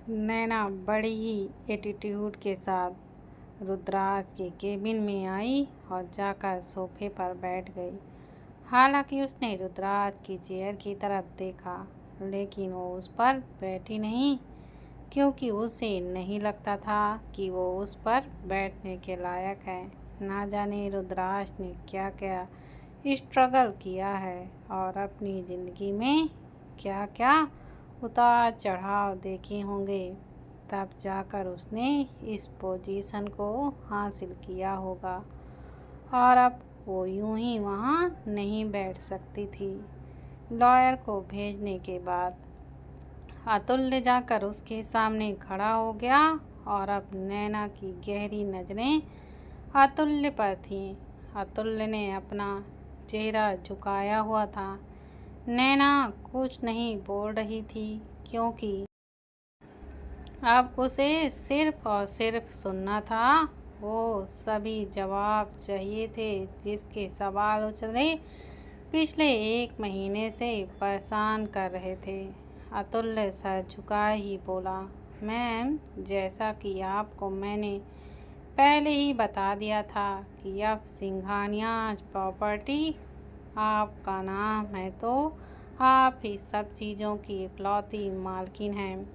नैना बड़ी ही एटीट्यूड के साथ रुद्राज के केबिन में आई और जाकर सोफे पर बैठ गई। हालांकि उसने रुद्राज की चेयर की तरफ देखा, लेकिन वो उस पर बैठी नहीं, क्योंकि उसे नहीं लगता था कि वो उस पर बैठने के लायक है। ना जाने रुद्राज ने क्या क्या स्ट्रगल किया है और अपनी ज़िंदगी में क्या क्या उतार चढ़ाव देखे होंगे, तब जाकर उसने इस पोजीशन को हासिल किया होगा और अब वो यूं ही वहाँ नहीं बैठ सकती थी। लॉयर को भेजने के बाद अतुल्य जाकर उसके सामने खड़ा हो गया और अब नैना की गहरी नज़रें अतुल्य पर थीं। अतुल्य ने अपना चेहरा झुकाया हुआ था। नैना कुछ नहीं बोल रही थी, क्योंकि अब उसे सिर्फ और सिर्फ सुनना था। वो सभी जवाब चाहिए थे जिसके सवाल उसे पिछले 1 महीने से परेशान कर रहे थे। अतुल्य सर झुकाए ही बोला, मैम, जैसा कि आपको मैंने पहले ही बता दिया था कि अब सिंघानिया प्रॉपर्टी आपका नाम है, तो आप ही सब चीज़ों की इकलौती मालकिन हैं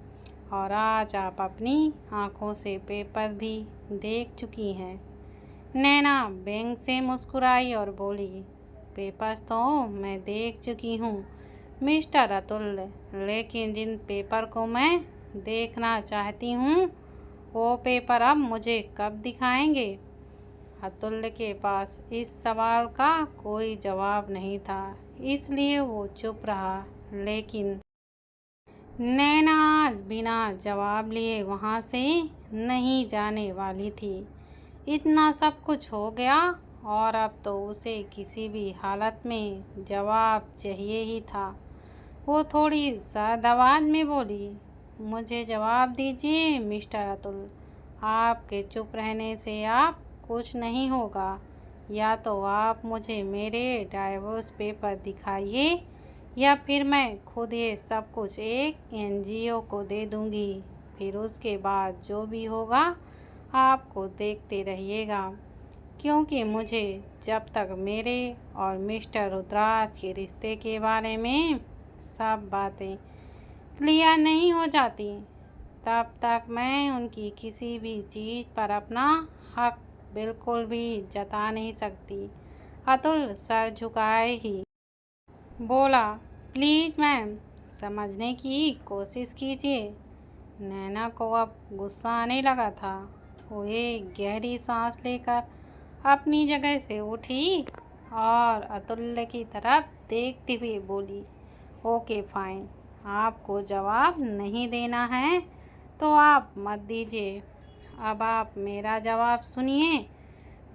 और आज आप अपनी आंखों से पेपर भी देख चुकी हैं। नैना बैंक से मुस्कुराई और बोली, पेपर्स तो मैं देख चुकी हूँ मिस्टर अतुल्य, लेकिन जिन पेपर को मैं देखना चाहती हूँ वो पेपर अब मुझे कब दिखाएंगे? अतुल्य के पास इस सवाल का कोई जवाब नहीं था, इसलिए वो चुप रहा। लेकिन नैना आज बिना जवाब लिए वहाँ से नहीं जाने वाली थी। इतना सब कुछ हो गया और अब तो उसे किसी भी हालत में जवाब चाहिए ही था। वो थोड़ी सर्द आवाज़ में बोली, मुझे जवाब दीजिए मिस्टर अतुल, आपके चुप रहने से आप कुछ नहीं होगा। या तो आप मुझे मेरे डाइवोर्स पेपर दिखाइए या फिर मैं खुद ये सब कुछ एक एनजीओ को दे दूंगी। फिर उसके बाद जो भी होगा आपको देखते रहिएगा, क्योंकि मुझे जब तक मेरे और मिस्टर रुद्राज के रिश्ते के बारे में सब बातें क्लियर नहीं हो जाती, तब तक मैं उनकी किसी भी चीज़ पर अपना हक बिल्कुल भी जता नहीं सकती। अतुल सर झुकाए ही बोला, प्लीज़ मैम, समझने की कोशिश कीजिए। नैना को अब गुस्सा आने लगा था। वो एक गहरी सांस लेकर अपनी जगह से उठी और अतुल्य की तरफ देखते हुए बोली, ओके फाइन, आपको जवाब नहीं देना है तो आप मत दीजिए। अब आप मेरा जवाब सुनिए।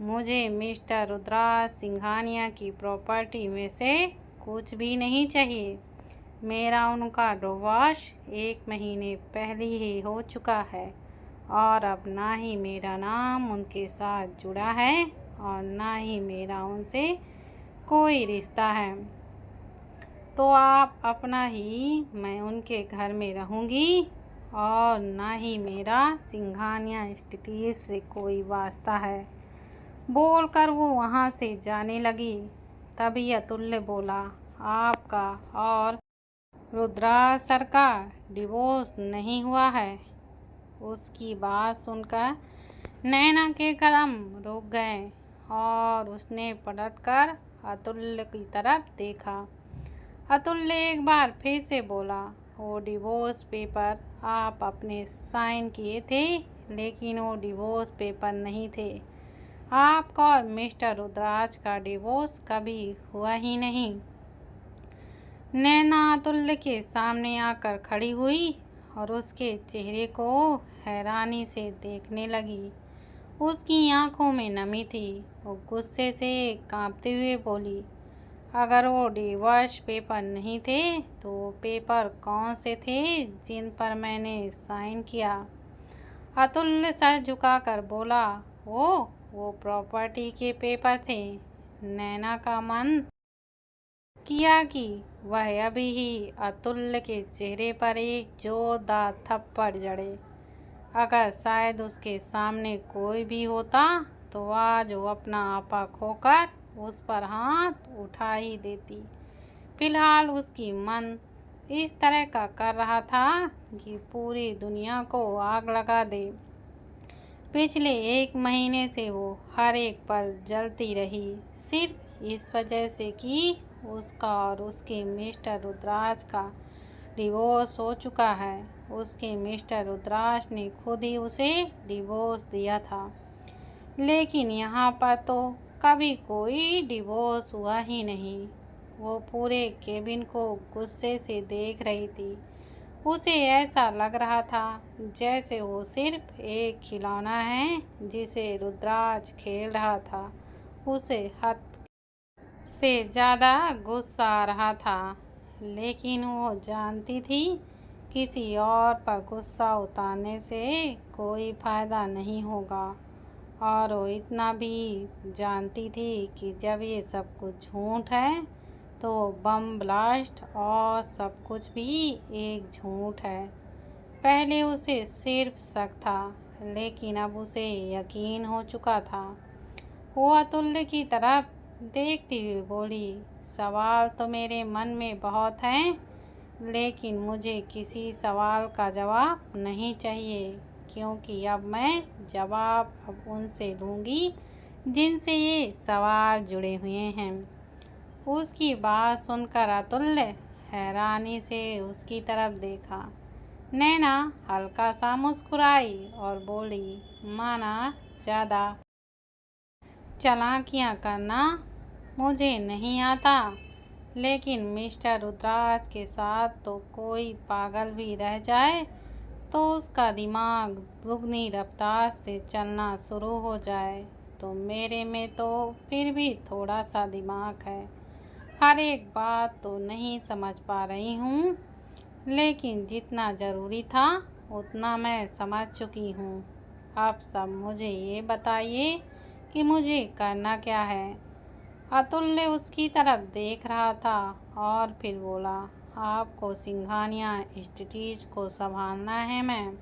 मुझे मिस्टर रुद्राज सिंघानिया की प्रॉपर्टी में से कुछ भी नहीं चाहिए। मेरा उनका डिवोर्स 1 महीने पहले ही हो चुका है और अब ना ही मेरा नाम उनके साथ जुड़ा है और ना ही मेरा उनसे कोई रिश्ता है। तो आप अपना ही, मैं उनके घर में रहूँगी और ना ही मेरा सिंघानिया इंस्टीट्यूट से कोई वास्ता है। बोलकर वो वहाँ से जाने लगी। तभी अतुल्य बोला, आपका और रुद्राज सर का डिवोर्स नहीं हुआ है। उसकी बात सुनकर नैना के कदम रुक गए और उसने पलटकर अतुल्य की तरफ देखा। अतुल्य एक बार फिर से बोला, वो डिवोर्स पेपर आप अपने साइन किए थे, लेकिन वो डिवोर्स पेपर नहीं थे। आपका और मिस्टर रुद्राज का डिवोर्स कभी हुआ ही नहीं। नैना अतुल्य के सामने आकर खड़ी हुई और उसके चेहरे को हैरानी से देखने लगी। उसकी आंखों में नमी थी। वो गुस्से से कांपते हुए बोली, अगर वो डिवोर्स पेपर नहीं थे तो वो पेपर कौन से थे जिन पर मैंने साइन किया? अतुल्य सर झुकाकर बोला, वो प्रॉपर्टी के पेपर थे। नैना का मन किया कि वह अभी ही अतुल्य के चेहरे पर एक जोरदार थप्पड़ जड़े। अगर शायद उसके सामने कोई भी होता तो आज वो अपना आपा खोकर उस पर हाथ उठा ही देती। फिलहाल उसकी मन इस तरह का कर रहा था कि पूरी दुनिया को आग लगा दे। पिछले 1 महीने से वो हर एक पल जलती रही, सिर्फ इस वजह से कि उसका और उसके मिस्टर रुद्राज का डिवोर्स हो चुका है। उसके मिस्टर रुद्राज ने खुद ही उसे डिवोर्स दिया था। लेकिन यहाँ पर तो कभी कोई डिवोर्स हुआ ही नहीं। वो पूरे केबिन को गुस्से से देख रही थी। उसे ऐसा लग रहा था जैसे वो सिर्फ एक खिलौना है जिसे रुद्राज खेल रहा था। उसे हद से ज़्यादा गुस्सा आ रहा था, लेकिन वो जानती थी किसी और पर गुस्सा उतारने से कोई फ़ायदा नहीं होगा। और वो इतना भी जानती थी कि जब ये सब कुछ झूठ है तो बम ब्लास्ट और सब कुछ भी एक झूठ है। पहले उसे सिर्फ शक था, लेकिन अब उसे यकीन हो चुका था। वो अतुल्य की तरफ देखती हुई बोली, सवाल तो मेरे मन में बहुत हैं, लेकिन मुझे किसी सवाल का जवाब नहीं चाहिए, क्योंकि अब मैं जवाब अब उनसे लूँगी जिनसे ये सवाल जुड़े हुए हैं। उसकी बात सुनकर अतुल्य हैरानी से उसकी तरफ देखा। नैना हल्का सा मुस्कुराई और बोली, माना ज़्यादा चालाकियाँ करना मुझे नहीं आता, लेकिन मिस्टर रुद्राज के साथ तो कोई पागल भी रह जाए तो उसका दिमाग दुगनी रफ्तार से चलना शुरू हो जाए, तो मेरे में तो फिर भी थोड़ा सा दिमाग है। हर एक बात तो नहीं समझ पा रही हूँ, लेकिन जितना ज़रूरी था उतना मैं समझ चुकी हूँ। अब सब मुझे ये बताइए कि मुझे करना क्या है। अतुल्य उसकी तरफ देख रहा था और फिर बोला, आपको सिंघानिया इंस्टीट्यूट को संभालना है मैम,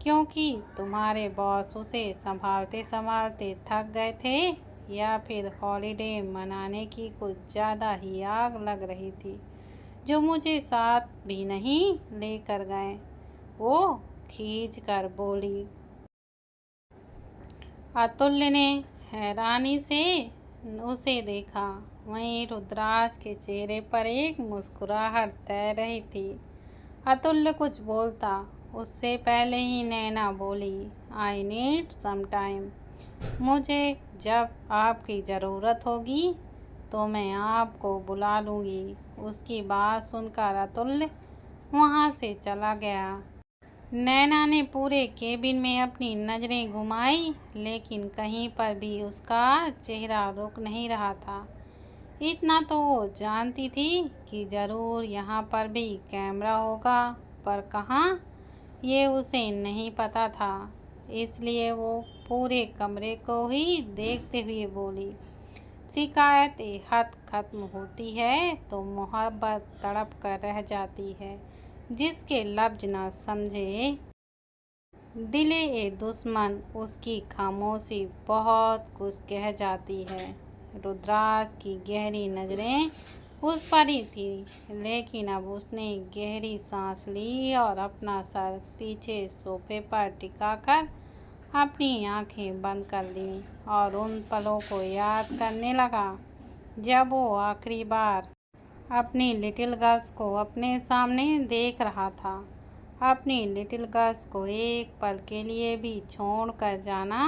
क्योंकि तुम्हारे बॉस उसे संभालते संभालते थक गए थे, या फिर हॉलीडे मनाने की कुछ ज़्यादा ही आग लग रही थी जो मुझे साथ भी नहीं लेकर गए। वो खींच कर बोली। अतुल्य ने हैरानी से उसे देखा। वहीं रुद्राज के चेहरे पर एक मुस्कुराहट तैर रही थी। अतुल्य कुछ बोलता उससे पहले ही नैना बोली, आई नीड सम टाइम। मुझे जब आपकी ज़रूरत होगी तो मैं आपको बुला लूँगी। उसकी बात सुनकर अतुल्य वहाँ से चला गया। नैना ने पूरे केबिन में अपनी नज़रें घुमाई, लेकिन कहीं पर भी उसका चेहरा रुक नहीं रहा था। इतना तो वो जानती थी कि ज़रूर यहाँ पर भी कैमरा होगा, पर कहाँ ये उसे नहीं पता था। इसलिए वो पूरे कमरे को ही देखते हुए बोली, शिकायत ए हद खत्म होती है तो मोहब्बत तड़प कर रह जाती है। जिसके लफ्ज ना समझे दिले ए दुश्मन, उसकी खामोशी बहुत कुछ कह जाती है। रुद्राज की गहरी नज़रें उस पर ही थी, लेकिन अब उसने गहरी सांस ली और अपना सर पीछे सोफे पर टिकाकर अपनी आंखें बंद कर लीं और उन पलों को याद करने लगा जब वो आखिरी बार अपनी लिटिल गर्ल्स को अपने सामने देख रहा था। अपनी लिटिल गर्ल्स को एक पल के लिए भी छोड़ कर जाना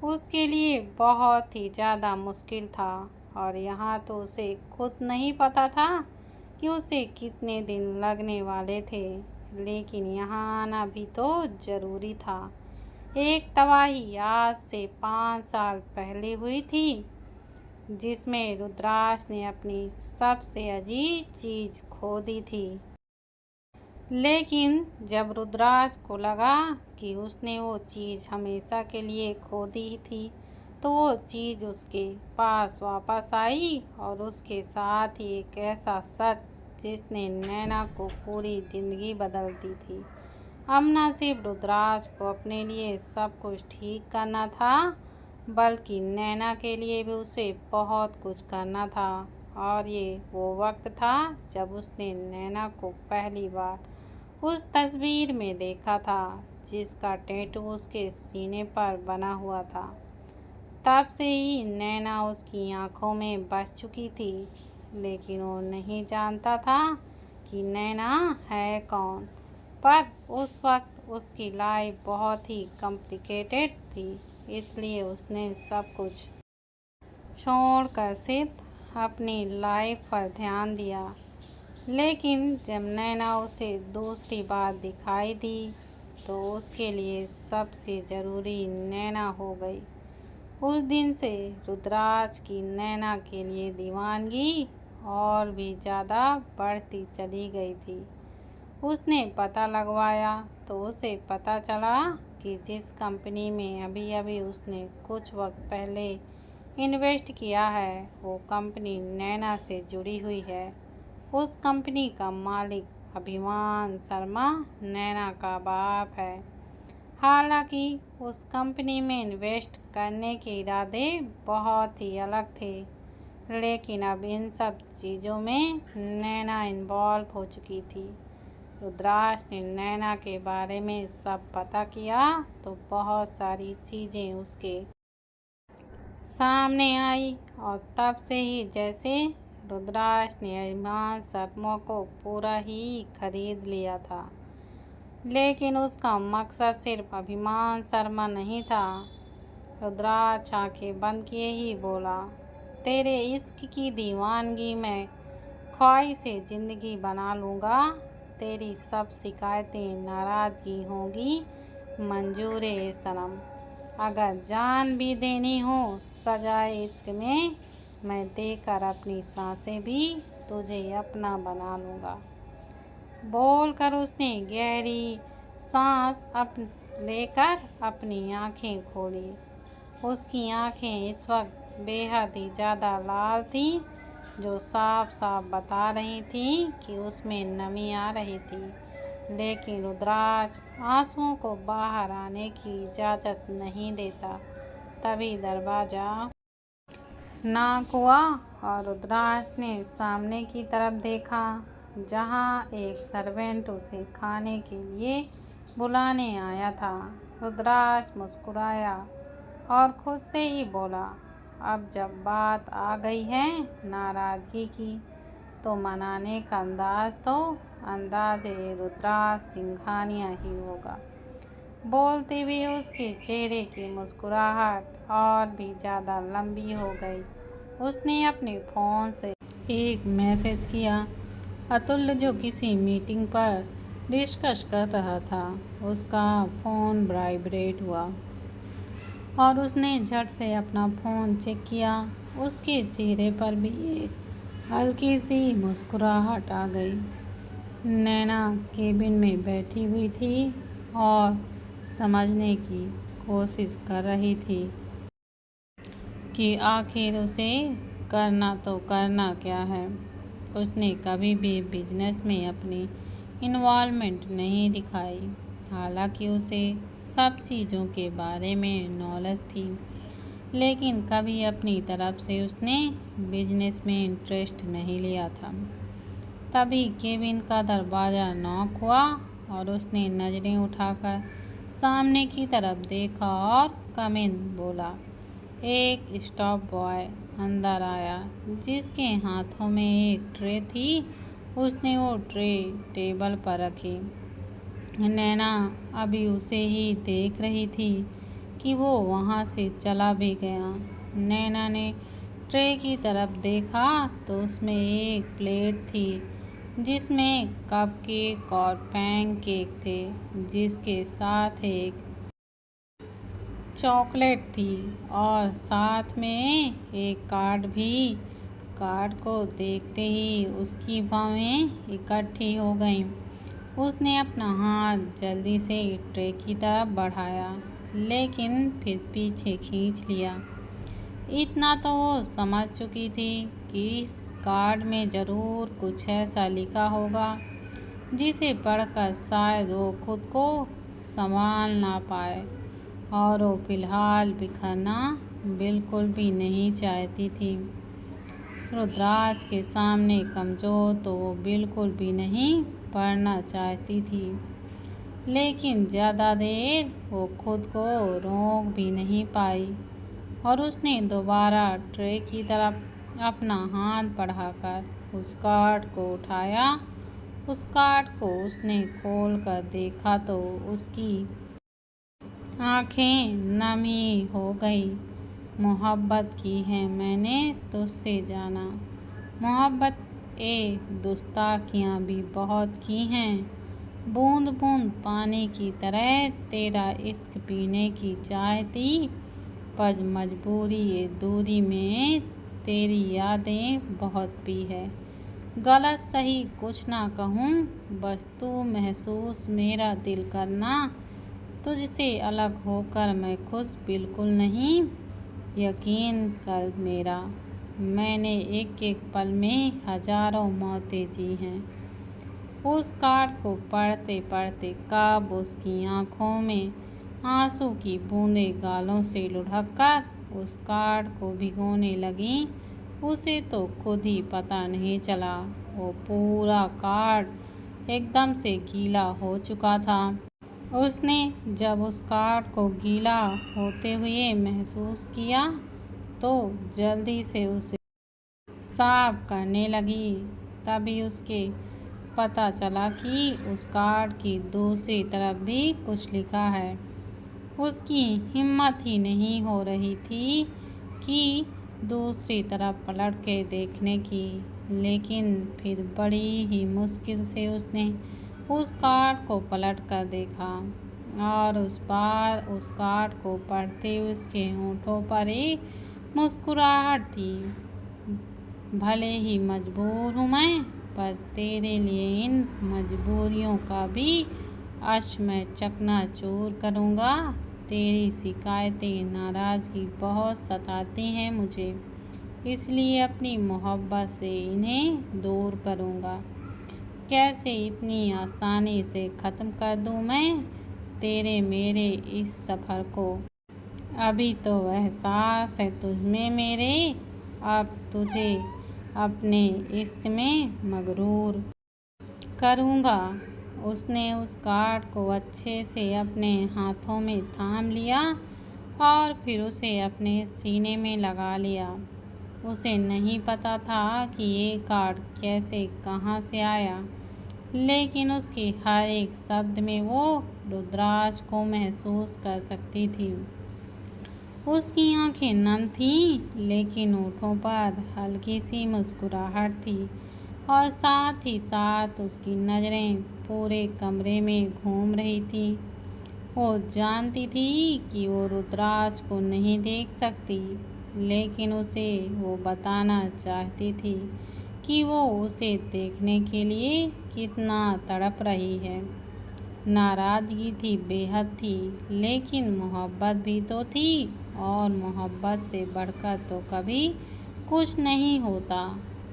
उसके लिए बहुत ही ज़्यादा मुश्किल था, और यहाँ तो उसे खुद नहीं पता था कि उसे कितने दिन लगने वाले थे, लेकिन यहाँ आना भी तो ज़रूरी था। एक तबाही आज से 5 साल पहले हुई थी, जिसमें रुद्राज ने अपनी सबसे अजीज चीज़ खो दी थी। लेकिन जब रुद्राज को लगा कि उसने वो चीज़ हमेशा के लिए खो दी थी, तो वो चीज़ उसके पास वापस आई और उसके साथ ही एक ऐसा सच जिसने नैना को पूरी जिंदगी बदल दी थी। अब न सिर्फ रुद्राज को अपने लिए सब कुछ ठीक करना था, बल्कि नैना के लिए भी उसे बहुत कुछ करना था। और ये वो वक्त था जब उसने नैना को पहली बार उस तस्वीर में देखा था जिसका टैटू उसके सीने पर बना हुआ था। तब से ही नैना उसकी आंखों में बस चुकी थी, लेकिन वो नहीं जानता था कि नैना है कौन। पर उस वक्त उसकी लाइफ बहुत ही कॉम्प्लिकेटेड थी, इसलिए उसने सब कुछ छोड़कर सिर्फ अपनी लाइफ पर ध्यान दिया। लेकिन जब नैना उसे दूसरी बार दिखाई दी तो उसके लिए सबसे ज़रूरी नैना हो गई। उस दिन से रुद्राज की नैना के लिए दीवानगी और भी ज़्यादा बढ़ती चली गई थी। उसने पता लगवाया तो उसे पता चला कि जिस कंपनी में अभी अभी उसने कुछ वक्त पहले इन्वेस्ट किया है वो कंपनी नैना से जुड़ी हुई है। उस कंपनी का मालिक अभिमान शर्मा नैना का बाप है। हालांकि उस कंपनी में इन्वेस्ट करने के इरादे बहुत ही अलग थे, लेकिन अब इन सब चीज़ों में नैना इन्वॉल्व हो चुकी थी। रुद्राज ने नैना के बारे में सब पता किया तो बहुत सारी चीज़ें उसके सामने आई और तब से ही जैसे रुद्राज ने अभिमान शर्मा को पूरा ही खरीद लिया था। लेकिन उसका मकसद सिर्फ अभिमान शर्मा नहीं था। रुद्राज आंखें बंद किए ही बोला, तेरे इश्क की दीवानगी में ख्वाहिश से ज़िंदगी बना लूँगा। तेरी सब शिकायतें नाराज़गी होंगी मंजूर है सनम। अगर जान भी देनी हो सजाए इश्क में, मैं देकर अपनी सांसें भी तुझे अपना बना लूँगा। बोलकर उसने गहरी सांस लेकर अपनी आंखें खोली। उसकी आंखें इस वक्त बेहद ही ज़्यादा लाल थीं, जो साफ साफ बता रही थीं कि उसमें नमी आ रही थी। लेकिन रुद्राज आंसुओं को बाहर आने की इजाज़त नहीं देता। तभी दरवाज़ा नॉक हुआ और रुद्राज ने सामने की तरफ देखा, जहां एक सर्वेंट उसे खाने के लिए बुलाने आया था। रुद्राज मुस्कुराया और खुद से ही बोला, अब जब बात आ गई है नाराज़गी की, तो मनाने का अंदाज रुद्राज सिंघानिया ही होगा। बोलते हुए उसके चेहरे की मुस्कुराहट और भी ज़्यादा लंबी हो गई। उसने अपने फ़ोन से एक मैसेज किया। अतुल जो किसी मीटिंग पर डिस्कस कर रहा था, उसका फ़ोन वाइब्रेट हुआ और उसने झट से अपना फ़ोन चेक किया। उसके चेहरे पर भी एक हल्की सी मुस्कुराहट आ गई। नैना केबिन में बैठी हुई थी और समझने की कोशिश कर रही थी कि आखिर उसे करना तो करना क्या है। उसने कभी भी बिजनेस में अपनी इन्वॉल्वमेंट नहीं दिखाई, हालांकि उसे सब चीज़ों के बारे में नॉलेज थी, लेकिन कभी अपनी तरफ से उसने बिजनेस में इंटरेस्ट नहीं लिया था। तभी केबिन का दरवाज़ा नॉक हुआ और उसने नज़रें उठाकर सामने की तरफ देखा और कम इन बोला। एक स्टॉप बॉय अंदर आया जिसके हाथों में एक ट्रे थी। उसने वो ट्रे टेबल पर रखी। नैना अभी उसे ही देख रही थी कि वो वहाँ से चला भी गया। नैना ने ट्रे की तरफ देखा तो उसमें एक प्लेट थी जिसमें कपकेक और पैनकेक थे, जिसके साथ एक चॉकलेट थी और साथ में एक कार्ड भी। कार्ड को देखते ही उसकी बाहें इकट्ठी हो गईं। उसने अपना हाथ जल्दी से ट्रे की तरफ बढ़ाया, लेकिन फिर पीछे खींच लिया। इतना तो वो समझ चुकी थी कि इस कार्ड में ज़रूर कुछ ऐसा लिखा होगा जिसे पढ़कर शायद वो खुद को संभाल ना पाए, और वो फिलहाल बिखरना बिल्कुल भी नहीं चाहती थी। रुद्राज के सामने कमज़ोर तो वो बिल्कुल भी नहीं पढ़ना चाहती थी, लेकिन ज़्यादा देर वो खुद को रोक भी नहीं पाई और उसने दोबारा ट्रे की तरफ अपना हाथ बढ़ाकर उस कार्ड को उठाया। उस कार्ड को उसने खोल कर देखा तो उसकी आंखें नम ही हो गई। मोहब्बत की है मैंने तुझसे जाना, मोहब्बत ए गुस्ताखियाँ भी बहुत की हैं, बूंद बूंद पानी की तरह तेरा इश्क पीने की चाहती, पर मजबूरी ये दूरी में तेरी यादें बहुत पी है। गलत सही कुछ ना कहूँ, बस तू महसूस मेरा दिल करना, तुझसे अलग होकर मैं खुश बिल्कुल नहीं। यकीन कर मेरा, मैंने एक एक पल में हजारों मौतें जी हैं। उस कार्ड को पढ़ते पढ़ते कब उसकी आंखों में आंसू की बूंदें गालों से लुढ़ककर उस कार्ड को भिगोने लगी, उसे तो खुद ही पता नहीं चला। वो पूरा कार्ड एकदम से गीला हो चुका था। उसने जब उस कार्ड को गीला होते हुए महसूस किया तो जल्दी से उसे साफ करने लगी। तभी उसके पता चला कि उस कार्ड की दूसरी तरफ भी कुछ लिखा है। उसकी हिम्मत ही नहीं हो रही थी कि दूसरी तरफ पलट के देखने की, लेकिन फिर बड़ी ही मुश्किल से उसने उस कार्ड को पलट कर देखा और उस बार उस कार्ड को पढ़ते उसके होठों पर एक मुस्कुराहट थी। भले ही मजबूर हूँ मैं, पर तेरे लिए इन मजबूरियों का भी आज मैं चकनाचूर करूँगा। तेरी शिकायतें नाराज़गी बहुत सताती हैं मुझे, इसलिए अपनी मोहब्बत से इन्हें दूर करूँगा। कैसे इतनी आसानी से ख़त्म कर दूँ मैं तेरे मेरे इस सफ़र को। अभी तो एहसास है तुझमें मेरे, अब तुझे अपने इश्क में मगरूर करूँगा। उसने उस कार्ड को अच्छे से अपने हाथों में थाम लिया और फिर उसे अपने सीने में लगा लिया। उसे नहीं पता था कि ये कार्ड कैसे कहाँ से आया, लेकिन उसके हर एक शब्द में वो रुद्राज को महसूस कर सकती थी। उसकी आंखें नम थीं, लेकिन होठों पर हल्की सी मुस्कुराहट थी और साथ ही साथ उसकी नज़रें पूरे कमरे में घूम रही थी। वो जानती थी कि वो रुद्राज को नहीं देख सकती, लेकिन उसे वो बताना चाहती थी कि वो उसे देखने के लिए कितना तड़प रही है। नाराज़गी थी, बेहद थी, लेकिन मोहब्बत भी तो थी, और मोहब्बत से बढ़कर तो कभी कुछ नहीं होता।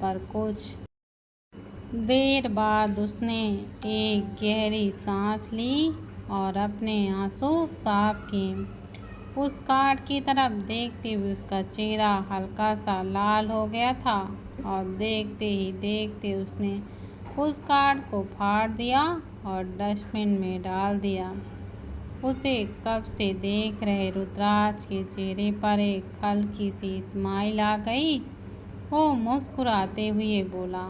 पर कुछ देर बाद उसने एक गहरी सांस ली और अपने आंसू साफ किए। उस कार्ड की तरफ देखते हुए उसका चेहरा हल्का सा लाल हो गया था और देखते ही देखते उसने उस कार्ड को फाड़ दिया और डस्टबिन में डाल दिया। उसे कब से देख रहे रुद्राज के चेहरे पर एक हल्की सी स्माइल आ गई। वो मुस्कुराते हुए बोला,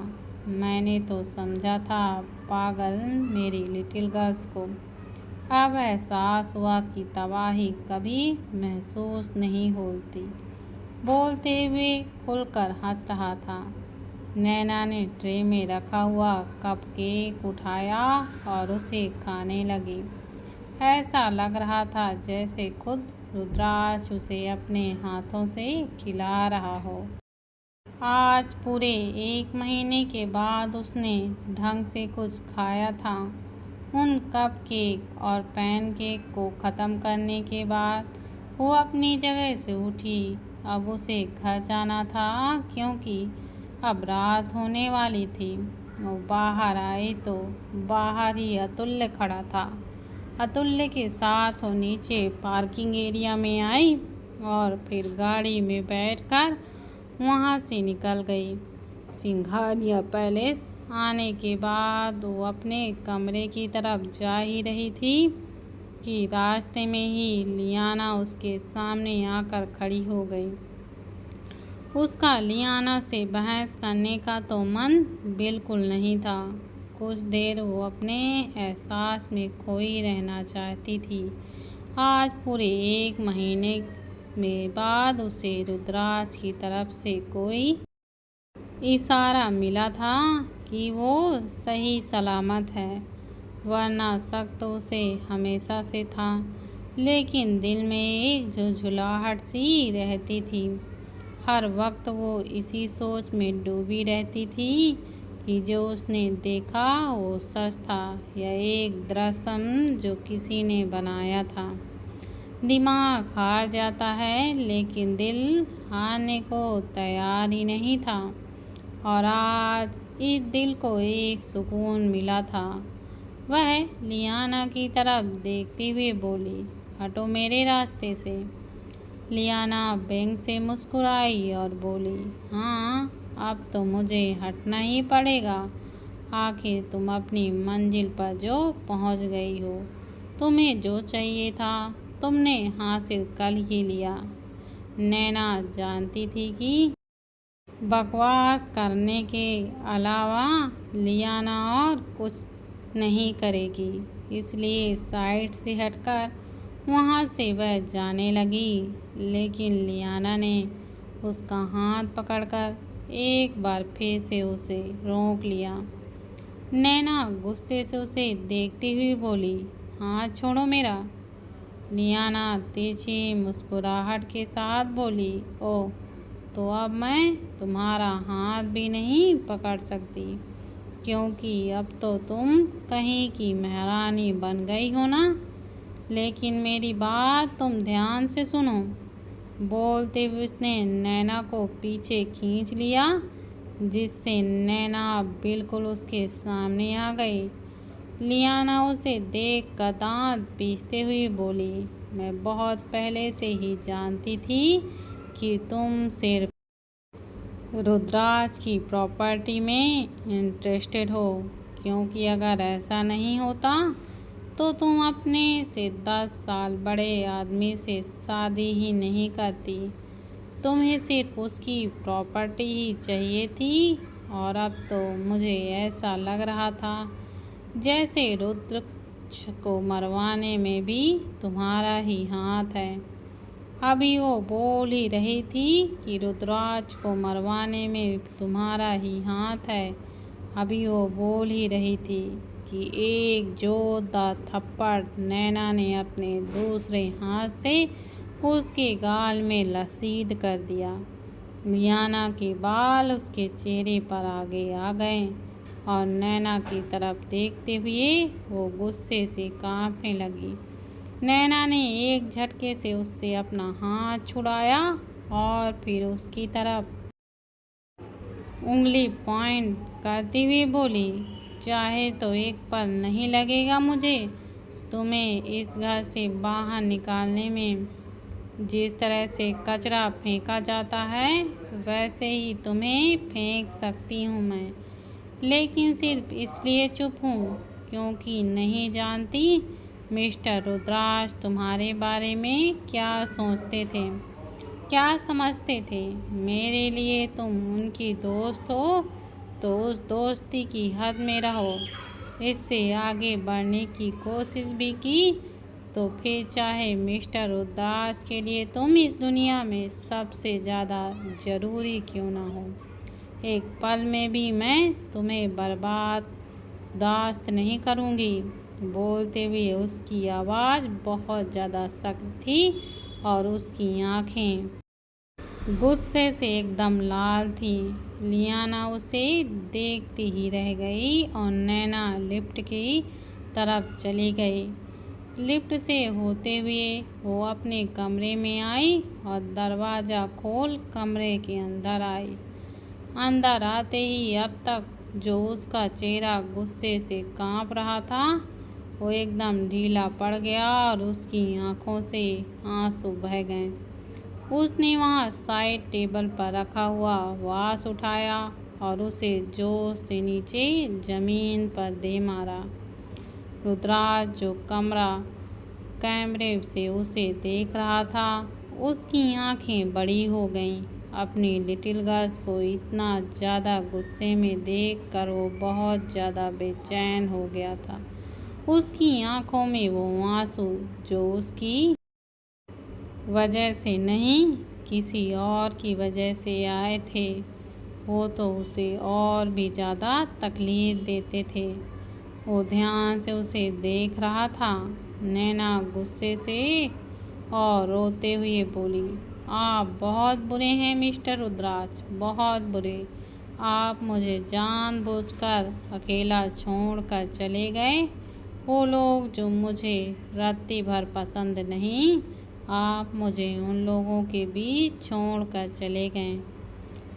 मैंने तो समझा था पागल मेरी लिटिल गर्ल्स को, अब एहसास हुआ कि तबाही कभी महसूस नहीं होती। बोलते हुए खुलकर हंस रहा था। नैना ने ट्रे में रखा हुआ कप केक उठाया और उसे खाने लगी। ऐसा लग रहा था जैसे खुद रुद्राज उसे अपने हाथों से खिला रहा हो। आज पूरे 1 महीने के बाद उसने ढंग से कुछ खाया था। उन कप केक और पैन केक को ख़त्म करने के बाद वो अपनी जगह से उठी अब उसे घर जाना था क्योंकि अब रात होने वाली थी। वो बाहर आई तो बाहर ही अतुल्य खड़ा था। अतुल्य के साथ वो नीचे पार्किंग एरिया में आई और फिर गाड़ी में बैठकर वहाँ से निकल गई। सिंघानिया पैलेस आने के बाद वो अपने कमरे की तरफ जा ही रही थी कि रास्ते में ही लियाना उसके सामने आकर खड़ी हो गई। उसका लियाना से बहस करने का तो मन बिल्कुल नहीं था। कुछ देर वो अपने एहसास में खोई रहना चाहती थी। आज पूरे 1 महीने में बाद उसे रुद्राज की तरफ से कोई इशारा मिला था कि वो सही सलामत है, वरना शक तो उसे हमेशा से था। लेकिन दिल में एक झुंझुलाहट सी रहती थी। हर वक्त वो इसी सोच में डूबी रहती थी कि जो उसने देखा वो सच था या एक दृश्य जो किसी ने बनाया था। दिमाग हार जाता है लेकिन दिल हारने को तैयार ही नहीं था। और आज इस दिल को एक सुकून मिला था। वह लियाना की तरफ देखते हुए बोली, हटो मेरे रास्ते से। लियाना बैंक से मुस्कुराई और बोली, हाँ अब तो मुझे हटना ही पड़ेगा। आखिर तुम अपनी मंजिल पर जो पहुंच गई हो। तुम्हें जो चाहिए था तुमने हासिल कर ही लिया। नैना जानती थी कि बकवास करने के अलावा लियाना और कुछ नहीं करेगी, इसलिए साइड से हटकर वहाँ से वह जाने लगी। लेकिन लियाना ने उसका हाथ पकड़कर एक बार फिर से उसे रोक लिया। नैना गुस्से से उसे देखती हुई बोली, हाथ छोड़ो मेरा। लियाना तिरछी मुस्कुराहट के साथ बोली, ओह तो अब मैं तुम्हारा हाथ भी नहीं पकड़ सकती, क्योंकि अब तो तुम कहीं की महारानी बन गई हो ना। लेकिन मेरी बात तुम ध्यान से सुनो। बोलते हुए उसने नैना को पीछे खींच लिया, जिससे नैना बिल्कुल उसके सामने आ गई। लियाना उसे देखकर दांत पीसते हुए बोली, मैं बहुत पहले से ही जानती थी कि तुम सिर्फ रुद्राज की प्रॉपर्टी में इंटरेस्टेड हो, क्योंकि अगर ऐसा नहीं होता तो तुम अपने से 10 साल बड़े आदमी से शादी ही नहीं करती। तुम्हें सिर्फ उसकी प्रॉपर्टी ही चाहिए थी। और अब तो मुझे ऐसा लग रहा था जैसे रुद्र को मरवाने में भी तुम्हारा ही हाथ है। अभी वो बोल ही रही थी कि रुद्राज को मरवाने में तुम्हारा ही हाथ है। अभी वो बोल ही रही थी कि एक जोरदार थप्पड़ नैना ने अपने दूसरे हाथ से उसके गाल में लसीद कर दिया। लियाना के बाल उसके चेहरे पर आगे आ गए और नैना की तरफ देखते हुए वो गुस्से से कांपने लगी। नैना ने एक झटके से उससे अपना हाथ छुड़ाया और फिर उसकी तरफ उंगली पॉइंट करती हुई बोली, चाहे तो एक पल नहीं लगेगा मुझे तुम्हें इस घर से बाहर निकालने में। जिस तरह से कचरा फेंका जाता है वैसे ही तुम्हें फेंक सकती हूँ मैं। लेकिन सिर्फ इसलिए चुप हूँ क्योंकि नहीं जानती मिस्टर रुद्राज तुम्हारे बारे में क्या सोचते थे, क्या समझते थे। मेरे लिए तुम उनकी दोस्त हो तो उस दोस्ती की हद में रहो। इससे आगे बढ़ने की कोशिश भी की तो फिर चाहे मिस्टर रुद्राज के लिए तुम इस दुनिया में सबसे ज़्यादा ज़रूरी क्यों ना हो, एक पल में भी मैं तुम्हें बर्दाश्त नहीं करूँगी। बोलते हुए उसकी आवाज़ बहुत ज़्यादा सख्त थी और उसकी आँखें गुस्से से एकदम लाल थी। लियाना उसे देखती ही रह गई और नैना लिफ्ट की तरफ चली गई। लिफ्ट से होते हुए वो अपने कमरे में आई और दरवाज़ा खोल कमरे के अंदर आई। अंदर आते ही अब तक जो उसका चेहरा गुस्से से कांप रहा था वो एकदम ढीला पड़ गया और उसकी आंखों से आंसू बह गए। उसने वहाँ साइड टेबल पर रखा हुआ वास उठाया और उसे जोर से नीचे जमीन पर दे मारा। रुद्राज जो कैमरे से उसे देख रहा था, उसकी आंखें बड़ी हो गईं। अपनी लिटिल गर्ल्स को इतना ज़्यादा गुस्से में देखकर वो बहुत ज़्यादा बेचैन हो गया था। उसकी आंखों में वो आंसू जो उसकी वजह से नहीं, किसी और की वजह से आए थे, वो तो उसे और भी ज़्यादा तकलीफ देते थे। वो ध्यान से उसे देख रहा था। नैना गुस्से से और रोते हुए बोली, आप बहुत बुरे हैं मिस्टर रुद्राज, बहुत बुरे। आप मुझे जानबूझकर अकेला छोड़कर चले गए। वो लोग जो मुझे रत्ती भर पसंद नहीं, आप मुझे उन लोगों के बीच छोड़कर चले गए।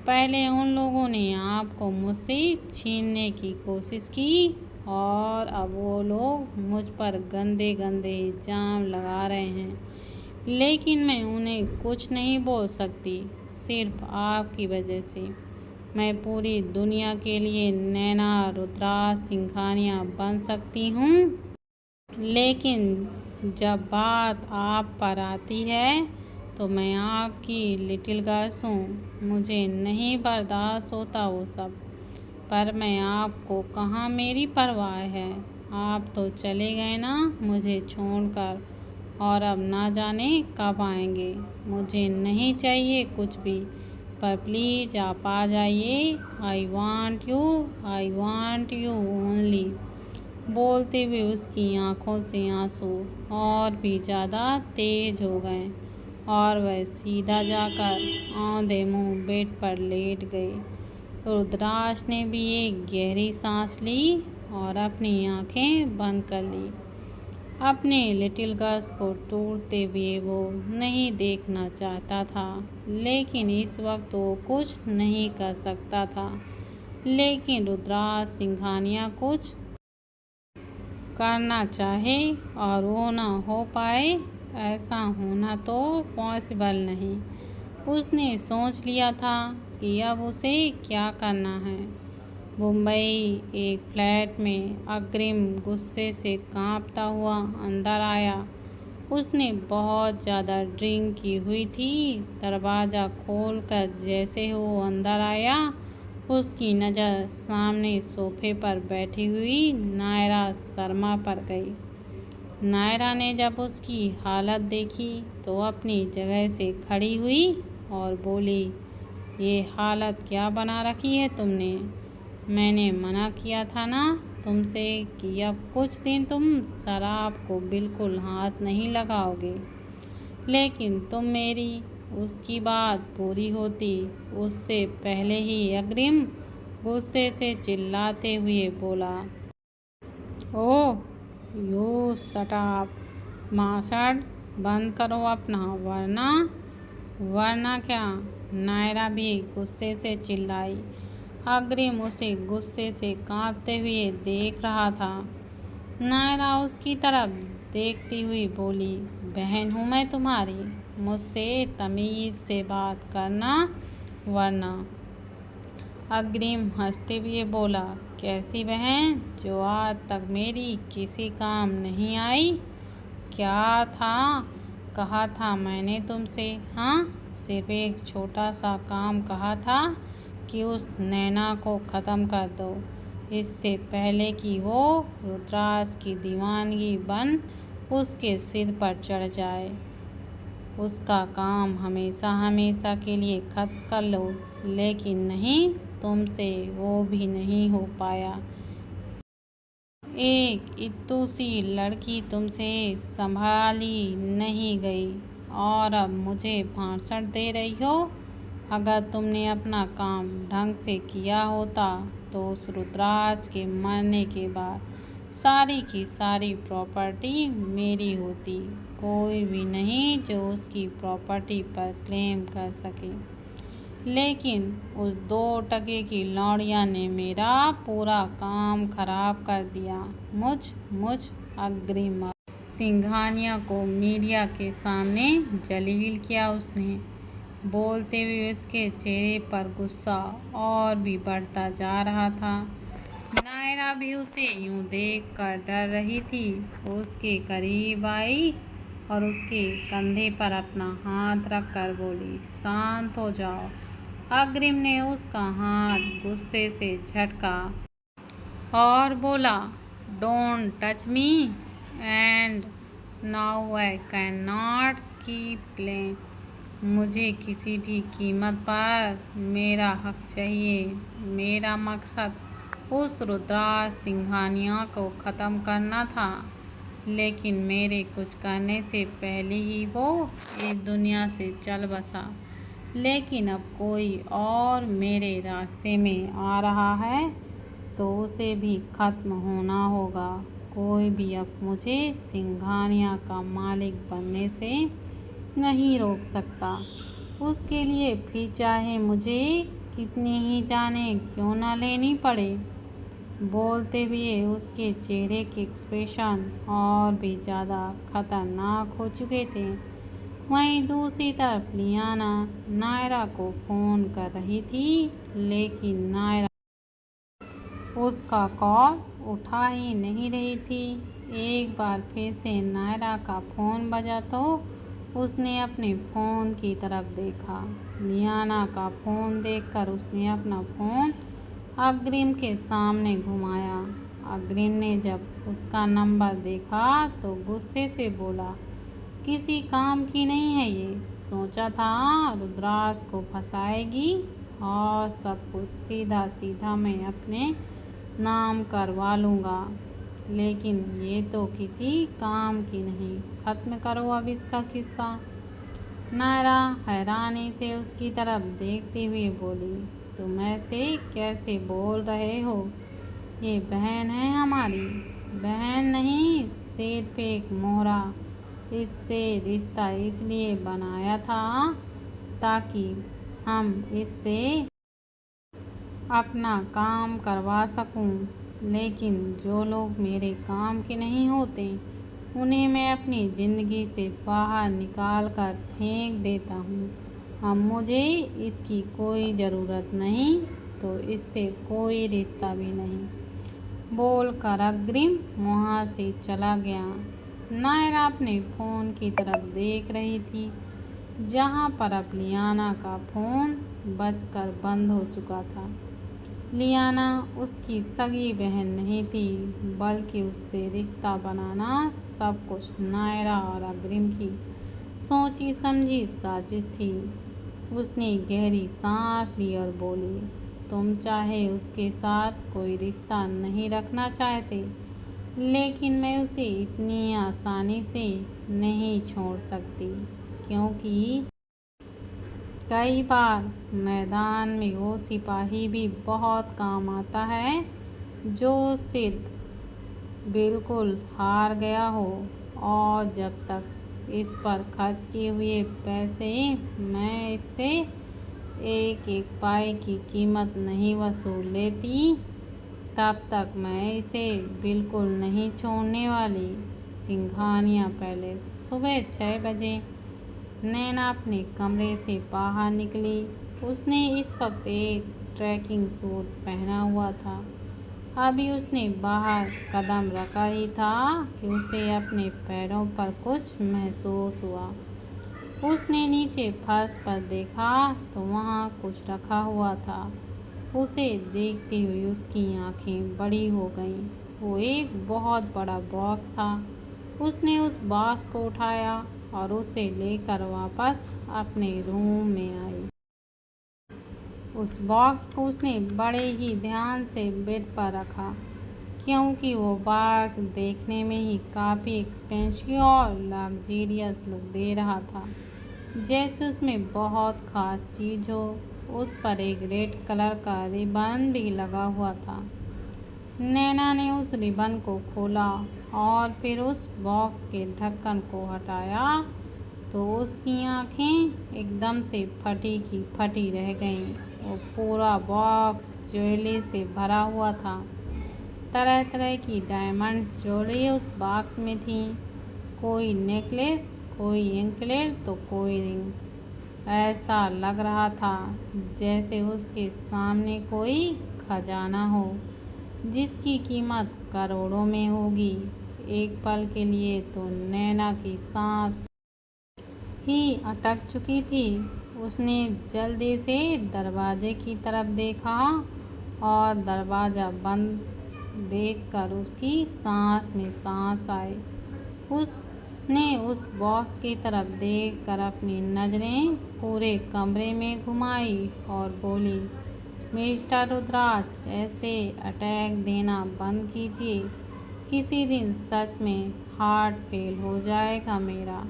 पहले उन लोगों ने आपको मुझसे छीनने की कोशिश की और अब वो लोग मुझ पर गंदे गंदे इल्ज़ाम लगा रहे हैं, लेकिन मैं उन्हें कुछ नहीं बोल सकती, सिर्फ आपकी वजह से। मैं पूरी दुनिया के लिए नैना रुद्राज सिंघानिया बन सकती हूँ, लेकिन जब बात आप पर आती है तो मैं आपकी लिटिल गर्ल्स हूँ। मुझे नहीं बर्दाश्त होता वो सब, पर मैं आपको कहाँ मेरी परवाह है। आप तो चले गए ना मुझे छोड़कर, और अब ना जाने कब आएंगे। मुझे नहीं चाहिए कुछ भी, पर प्लीज़ आप आ जाइए। I want you only. बोलते हुए उसकी आंखों से आंसू और भी ज़्यादा तेज हो गए और वह सीधा जाकर औंधे मुंह बेड पर लेट गई। रुद्राज ने भी एक गहरी सांस ली और अपनी आंखें बंद कर ली। अपने लिटिल गर्ल्स को टूटते हुए वो नहीं देखना चाहता था, लेकिन इस वक्त वो कुछ नहीं कर सकता था। लेकिन रुद्राज सिंघानिया कुछ करना चाहे और वो ना हो पाए, ऐसा होना तो पॉसिबल नहीं। उसने सोच लिया था कि अब उसे क्या करना है। मुंबई एक फ्लैट में अग्रिम गुस्से से कांपता हुआ अंदर आया। उसने बहुत ज़्यादा ड्रिंक की हुई थी। दरवाज़ा खोलकर जैसे वो अंदर आया, उसकी नज़र सामने सोफे पर बैठी हुई नायरा शर्मा पर गई। नायरा ने जब उसकी हालत देखी तो अपनी जगह से खड़ी हुई और बोली, ये हालत क्या बना रखी है तुमने? मैंने मना किया था ना तुमसे कि अब कुछ दिन तुम शराब को बिल्कुल हाथ नहीं लगाओगे, लेकिन तुम मेरी उसकी बात पूरी होती उससे पहले ही अग्रिम गुस्से से चिल्लाते हुए बोला, oh you shut up master, बंद करो अपना, वरना क्या? नायरा भी गुस्से से चिल्लाई। अग्रिम उसे गुस्से से कांपते हुए देख रहा था। नायरा उसकी तरफ देखती हुई बोली, बहन हूँ मैं तुम्हारी, मुझसे तमीज़ से बात करना वरना। अग्रिम हंसते हुए बोला, कैसी बहन जो आज तक मेरी किसी काम नहीं आई? क्या कहा था मैंने तुमसे? हाँ, सिर्फ एक छोटा सा काम कहा था कि उस नैना को ख़त्म कर दो, इससे पहले कि वो रुद्राज की दीवानगी बन उसके सिर पर चढ़ जाए। उसका काम हमेशा हमेशा के लिए खत्म कर लो, लेकिन नहीं, तुमसे वो भी नहीं हो पाया। एक इत्तू सी लड़की तुमसे संभाली नहीं गई और अब मुझे भाषण दे रही हो। अगर तुमने अपना काम ढंग से किया होता तो उस रुद्राज के मरने के बाद सारी की सारी प्रॉपर्टी मेरी होती, कोई भी नहीं जो उसकी प्रॉपर्टी पर क्लेम कर सके। लेकिन उस 2 टके की लौंडिया ने मेरा पूरा काम खराब कर दिया। मुझ अग्रिम सिंघानिया को मीडिया के सामने जलील किया उसने। बोलते हुए उसके चेहरे पर गुस्सा और भी बढ़ता जा रहा था। नायरा भी उसे यूं देखकर डर रही थी। उसके करीब आई और उसके कंधे पर अपना हाथ रखकर बोली, शांत हो जाओ। अग्रिम ने उसका हाथ गुस्से से झटका और बोला, don't touch me and now I can not keep playing. मुझे किसी भी कीमत पर मेरा हक चाहिए। मेरा मकसद उस रुद्राज सिंघानिया को ख़त्म करना था, लेकिन मेरे कुछ करने से पहले ही वो इस दुनिया से चल बसा। लेकिन अब कोई और मेरे रास्ते में आ रहा है तो उसे भी ख़त्म होना होगा। कोई भी अब मुझे सिंघानिया का मालिक बनने से नहीं रोक सकता। उसके लिए फिर चाहे मुझे कितनी ही जानें क्यों न लेनी पड़े। बोलते हुए उसके चेहरे के एक्सप्रेशन और भी ज़्यादा खतरनाक हो चुके थे। वहीं दूसरी तरफ लियाना नायरा को फ़ोन कर रही थी, लेकिन नायरा उसका कॉल उठा ही नहीं रही थी। एक बार फिर से नायरा का फ़ोन बजा तो उसने अपने फ़ोन की तरफ देखा। लियाना का फ़ोन देखकर उसने अपना फ़ोन अग्रिम के सामने घुमाया। अग्रिम ने जब उसका नंबर देखा तो गुस्से से बोला, किसी काम की नहीं है ये। सोचा था रुद्राज को फंसाएगी और सब कुछ सीधा सीधा मैं अपने नाम करवा लूँगा, लेकिन ये तो किसी काम की नहीं। ख़त्म करो अब इसका किस्सा। नायरा हैरानी से उसकी तरफ देखते हुए बोली, तुम ऐसे कैसे बोल रहे हो? ये बहन है हमारी। बहन नहीं, सिर्फ एक मोहरा। इससे रिश्ता इसलिए बनाया था ताकि हम इससे अपना काम करवा सकूं। लेकिन जो लोग मेरे काम के नहीं होते उन्हें मैं अपनी ज़िंदगी से बाहर निकाल कर फेंक देता हूँ। अब मुझे इसकी कोई ज़रूरत नहीं तो इससे कोई रिश्ता भी नहीं। बोलकर अग्रिम वहाँ से चला गया। नायरा अपने फ़ोन की तरफ देख रही थी, जहाँ पर अब लियाना का फ़ोन बजकर बंद हो चुका था। लियाना उसकी सगी बहन नहीं थी, बल्कि उससे रिश्ता बनाना सब कुछ नायरा और अग्रिम की सोची समझी साजिश थी। उसने गहरी सांस ली और बोली, तुम चाहे उसके साथ कोई रिश्ता नहीं रखना चाहते, लेकिन मैं उसे इतनी आसानी से नहीं छोड़ सकती, क्योंकि कई बार मैदान में वो सिपाही भी बहुत काम आता है जो सिर्फ बिल्कुल हार गया हो, और जब तक इस पर खर्च किए हुए पैसे मैं इससे एक एक पाई की कीमत नहीं वसूल लेती, तब तक मैं इसे बिल्कुल नहीं छोड़ने वाली। सिंघानिया पहले सुबह 6 बजे नैना अपने कमरे से बाहर निकली। उसने इस वक्त एक ट्रैकिंग सूट पहना हुआ था। अभी उसने बाहर कदम रखा ही था कि उसे अपने पैरों पर कुछ महसूस हुआ। उसने नीचे फर्श पर देखा तो वहाँ कुछ रखा हुआ था। उसे देखते हुए उसकी आंखें बड़ी हो गईं। वो एक बहुत बड़ा बॉक्स था। उसने उस बॉक्स को उठाया और उसे लेकर वापस अपने रूम में आई। उस बॉक्स को उसने बड़े ही ध्यान से बेड पर रखा, क्योंकि वो बॉक्स देखने में ही काफ़ी एक्सपेंसिव और लग्जरियस लुक दे रहा था, जैसे उसमें बहुत ख़ास चीज़ हो। उस पर एक रेड कलर का रिबन भी लगा हुआ था। नैना ने उस रिबन को खोला और फिर उस बॉक्स के ढक्कन को हटाया तो उसकी आंखें एकदम से फटी की फटी रह गईं। वो पूरा बॉक्स ज्वेलरी से भरा हुआ था। तरह तरह की डायमंड्स ज्वेलरी उस बॉक्स में थी। कोई नेकलेस, कोई एंकलेट तो कोई रिंग। ऐसा लग रहा था जैसे उसके सामने कोई खजाना हो जिसकी कीमत करोड़ों में होगी। एक पल के लिए तो नैना की सांस ही अटक चुकी थी। उसने जल्दी से दरवाजे की तरफ देखा और दरवाज़ा बंद देखकर उसकी सांस में सांस आई। उसने उस बॉक्स की तरफ देखकर अपनी नज़रें पूरे कमरे में घुमाई और बोली, मिस्टर रुद्राज, ऐसे अटैक देना बंद कीजिए। किसी दिन सच में हार्ट फेल हो जाएगा मेरा।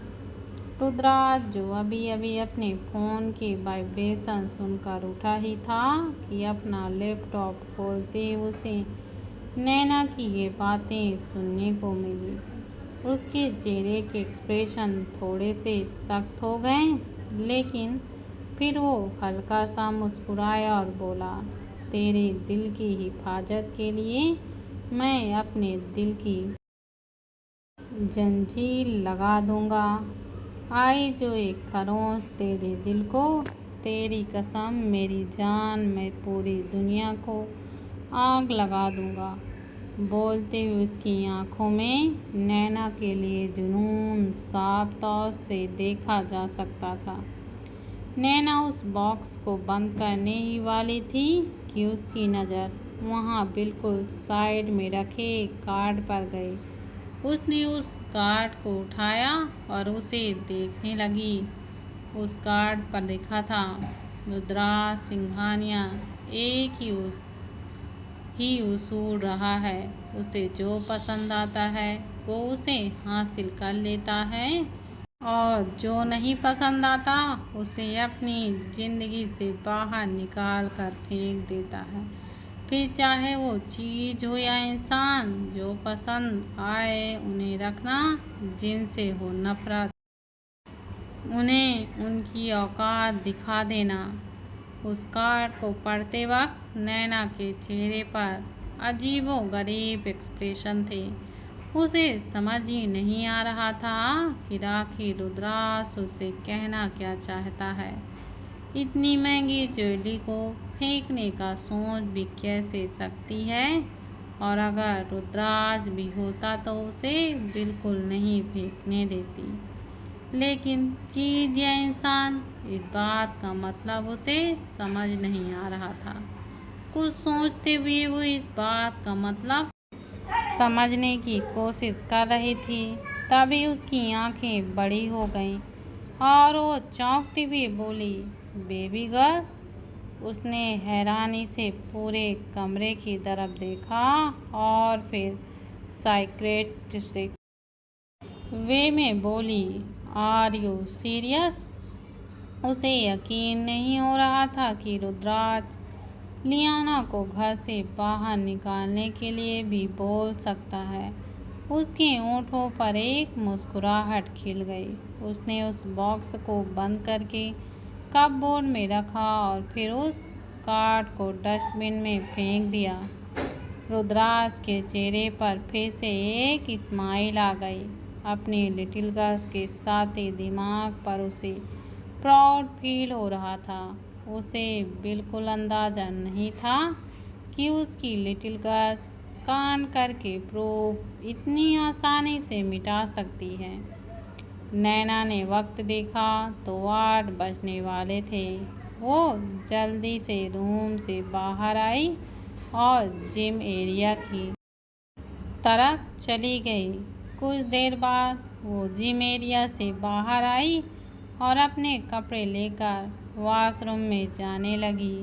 रुद्राज, जो अभी अभी अपने फ़ोन के वाइब्रेशन सुनकर उठा ही था कि अपना लैपटॉप खोलते ही उसे नैना की ये बातें सुनने को मिली। उसके चेहरे के एक्सप्रेशन थोड़े से सख्त हो गए, लेकिन फिर वो हल्का सा मुस्कुराया और बोला, तेरे दिल की हिफाजत के लिए मैं अपने दिल की जंजीर लगा दूंगा। आई जो एक खरोंच तेरे दिल को, तेरी कसम मेरी जान, मैं पूरी दुनिया को आग लगा दूंगा। बोलते हुए उसकी आंखों में नैना के लिए जुनून साफ तौर से देखा जा सकता था। नैना उस बॉक्स को बंद करने ही वाली थी कि उसकी नज़र वहाँ बिल्कुल साइड में रखे एक कार्ड पर गई। उसने उस कार्ड को उठाया और उसे देखने लगी। उस कार्ड पर लिखा था, रुद्राज सिंघानिया एक ही उसूल रहा है, उसे जो पसंद आता है वो उसे हासिल कर लेता है और जो नहीं पसंद आता उसे अपनी ज़िंदगी से बाहर निकाल कर फेंक देता है। फिर चाहे वो चीज़ हो या इंसान, जो पसंद आए उन्हें रखना, जिनसे हो नफरत उन्हें उनकी औकात दिखा देना। उस कार्ड को पढ़ते वक्त नैना के चेहरे पर अजीबोगरीब एक्सप्रेशन थे। उसे समझ ही नहीं आ रहा था कि आखिर रुद्राज उसे कहना क्या चाहता है। इतनी महंगी ज्वेलरी को फेंकने का सोच भी कैसे सकती है, और अगर रुद्राज भी होता तो उसे बिल्कुल नहीं फेंकने देती। लेकिन चीज़ या इंसान, इस बात का मतलब उसे समझ नहीं आ रहा था। कुछ सोचते हुए वो इस बात का मतलब समझने की कोशिश कर रही थी। तभी उसकी आंखें बड़ी हो गईं और वो चौंकती हुई बोली, बेबी गर्ल। उसने हैरानी से पूरे कमरे की तरफ देखा और फिर साइक्रेटिस्ट वे में बोली, आर यू सीरियस? उसे यकीन नहीं हो रहा था कि रुद्राज लियाना को घर से बाहर निकालने के लिए भी बोल सकता है। उसके होंठों पर एक मुस्कुराहट खिल गई। उसने उस बॉक्स को बंद करके कपबोर्ड में रखा और फिर उस कार्ड को डस्टबिन में फेंक दिया। रुद्राज के चेहरे पर फिर से एक स्माइल आ गई। अपने लिटिल गर्ल के साथ ही दिमाग पर उसे प्राउड फील हो रहा था। उसे बिल्कुल अंदाज़ा नहीं था कि उसकी लिटिल गर्ल कान करके प्रूफ इतनी आसानी से मिटा सकती है। नैना ने वक्त देखा तो 8 बजने वाले थे। वो जल्दी से रूम से बाहर आई और जिम एरिया की तरफ चली गई। कुछ देर बाद वो जिम एरिया से बाहर आई और अपने कपड़े लेकर वॉशरूम में जाने लगी।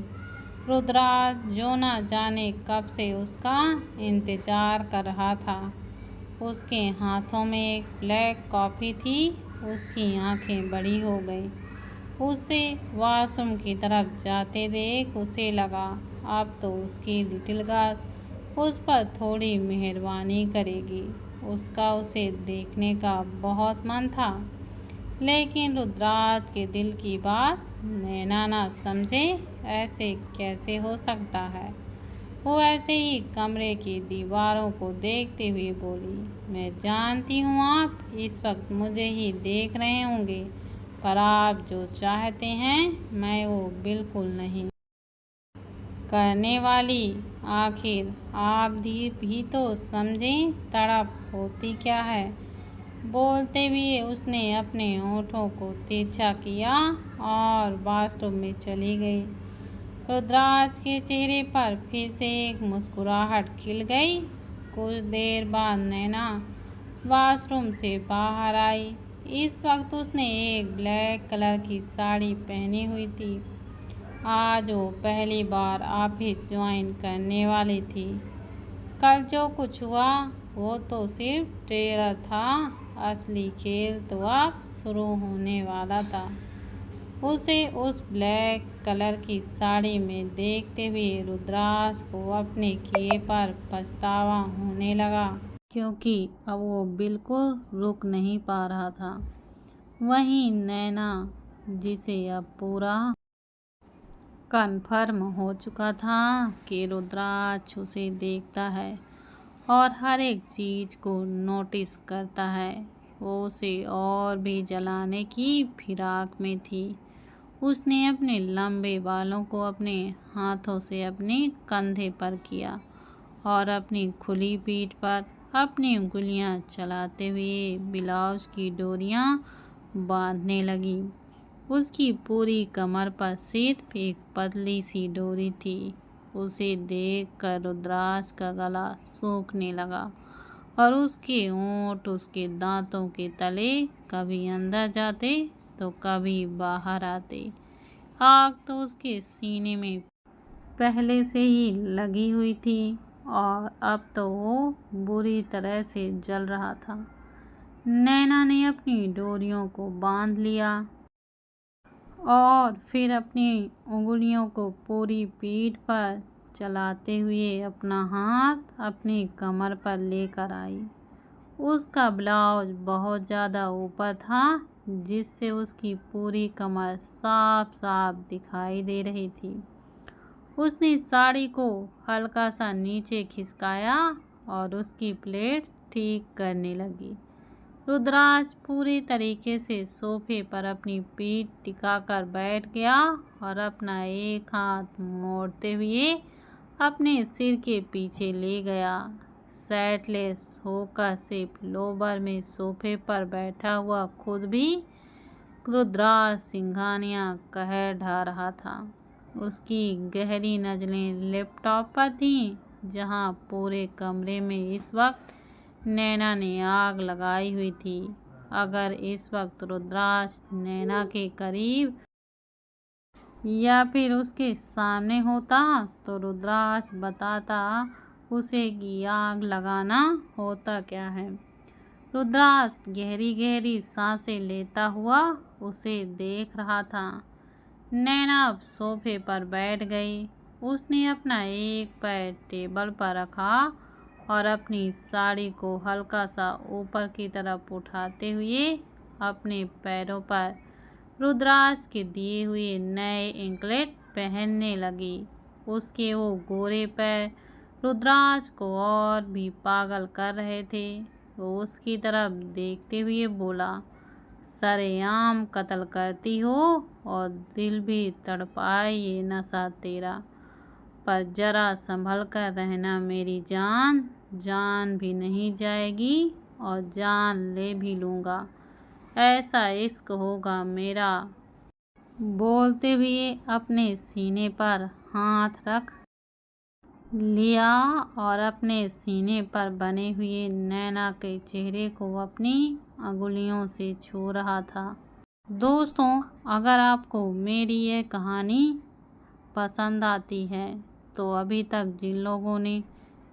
रुद्राज, जो न जाने कब से उसका इंतज़ार कर रहा था, उसके हाथों में एक ब्लैक कॉफ़ी थी। उसकी आंखें बड़ी हो गईं। उसे वॉशरूम की तरफ जाते देख उसे लगा अब तो उसकी लिटिल गर्ल उस पर थोड़ी मेहरबानी करेगी। उसका उसे देखने का बहुत मन था, लेकिन रुद्राज के दिल की बात नैना ना समझे। ऐसे कैसे हो सकता है? वो ऐसे ही कमरे की दीवारों को देखते हुए बोली, मैं जानती हूँ आप इस वक्त मुझे ही देख रहे होंगे, पर आप जो चाहते हैं मैं वो बिल्कुल नहीं करने वाली। आखिर आप भी तो समझें तड़प होती क्या है। बोलते हुए उसने अपने होठों को तिरछा किया और बाथरूम में चली गई। रुद्राज के चेहरे पर फिर से एक मुस्कुराहट खिल गई। कुछ देर बाद नैना वॉशरूम से बाहर आई। इस वक्त उसने एक ब्लैक कलर की साड़ी पहनी हुई थी। आज वो पहली बार ऑफिस ज्वाइन करने वाली थी। कल जो कुछ हुआ वो तो सिर्फ ट्रेलर था, असली खेल तो अब शुरू होने वाला था। उसे उस ब्लैक कलर की साड़ी में देखते हुए रुद्राज को अपने किए पर पछतावा होने लगा, क्योंकि अब वो बिल्कुल रुक नहीं पा रहा था। वहीं नैना, जिसे अब पूरा कन्फर्म हो चुका था कि रुद्राज उसे देखता है और हर एक चीज़ को नोटिस करता है, वो उसे और भी जलाने की फिराक में थी। उसने अपने लंबे बालों को अपने हाथों से अपने कंधे पर किया और अपनी खुली पीठ पर अपनी उंगलियां चलाते हुए ब्लाउज की डोरियां बांधने लगी। उसकी पूरी कमर पर सिर्फ एक पतली सी डोरी थी। उसे देखकर रुद्राज का गला सूखने लगा और उसके होंठ उसके दांतों के तले कभी अंदर जाते तो कभी बाहर आते। आग तो उसके सीने में पहले से ही लगी हुई थी और अब तो वो बुरी तरह से जल रहा था। नैना ने अपनी डोरियों को बांध लिया और फिर अपनी उंगलियों को पूरी पीठ पर चलाते हुए अपना हाथ अपनी कमर पर लेकर आई। उसका ब्लाउज बहुत ज़्यादा ऊपर था, जिससे उसकी पूरी कमर साफ साफ दिखाई दे रही थी। उसने साड़ी को हल्का सा नीचे खिसकाया और उसकी प्लेट ठीक करने लगी। रुद्राज पूरी तरीके से सोफे पर अपनी पीठ टिकाकर बैठ गया और अपना एक हाथ मोड़ते हुए अपने सिर के पीछे ले गया। शर्टलेस होकर सिर्फ लोबर में सोफे पर बैठा हुआ खुद भी रुद्राज सिंघानियां कहर ढा रहा था। उसकी गहरी नजरें लैपटॉप पर थीं, जहां पूरे कमरे में इस वक्त नैना ने आग लगाई हुई थी। अगर इस वक्त रुद्राज नैना के करीब या फिर उसके सामने होता तो रुद्राज बताता उसे कि आग लगाना होता क्या है। रुद्राज गहरी गहरी सांसें लेता हुआ उसे देख रहा था। नैना अब सोफे पर बैठ गई। उसने अपना एक पैर टेबल पर रखा और अपनी साड़ी को हल्का सा ऊपर की तरफ उठाते हुए अपने पैरों पर रुद्राज के दिए हुए नए एंकलेट पहनने लगी। उसके वो गोरे पैर रुद्राज को और भी पागल कर रहे थे। वो उसकी तरफ देखते हुए बोला, सरेआम कत्ल करती हो और दिल भी तड़पाए ये नशा तेरा, पर जरा संभल कर रहना मेरी जान। जान भी नहीं जाएगी और जान ले भी लूँगा, ऐसा इश्क होगा मेरा। बोलते हुए अपने सीने पर हाथ रख लिया और अपने सीने पर बने हुए नैना के चेहरे को अपनी अंगुलियों से छू रहा था। दोस्तों, अगर आपको मेरी ये कहानी पसंद आती है तो अभी तक जिन लोगों ने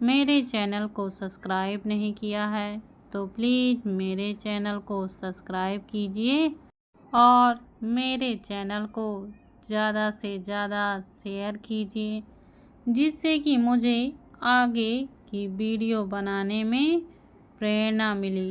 मेरे चैनल को सब्सक्राइब नहीं किया है तो प्लीज़ मेरे चैनल को सब्सक्राइब कीजिए और मेरे चैनल को ज़्यादा से ज़्यादा शेयर कीजिए, जिससे कि मुझे आगे की वीडियो बनाने में प्रेरणा मिली।